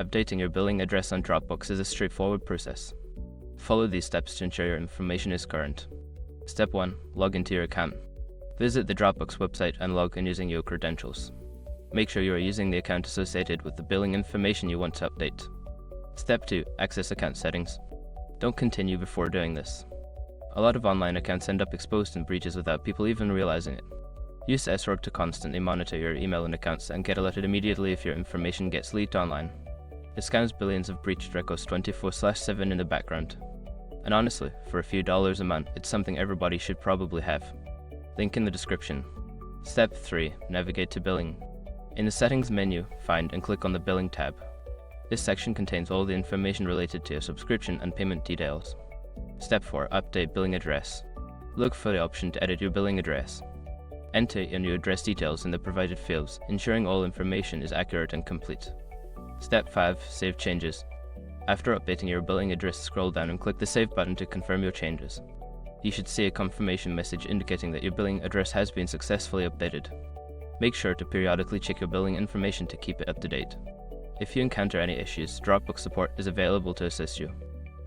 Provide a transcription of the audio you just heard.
updating your billing address on Dropbox is a straightforward process. Follow these steps to ensure your information is current. Step 1. Log into your account. Visit the Dropbox website and log in using your credentials. Make sure you are using the account associated with the billing information you want to update. Step 2. Access account settings. Don't continue before doing this. A lot of online accounts end up exposed in breaches without people even realizing it. Use SROG to constantly monitor your email and accounts and get alerted immediately if your information gets leaked online. It scans billions of breached records 24/7 in the background. And honestly, for a few dollars a month, it's something everybody should probably have. Link in the description. Step 3. Navigate to billing. In the settings menu, find and click on the billing tab. This section contains all the information related to your subscription and payment details. Step 4. Update billing address. Look for the option to edit your billing address. Enter in your address details in the provided fields, ensuring all information is accurate and complete. Step 5. Save changes. After updating your billing address, scroll down and click the Save button to confirm your changes. You should see a confirmation message indicating that your billing address has been successfully updated. Make sure to periodically check your billing information to keep it up to date. If you encounter any issues, Dropbox support is available to assist you.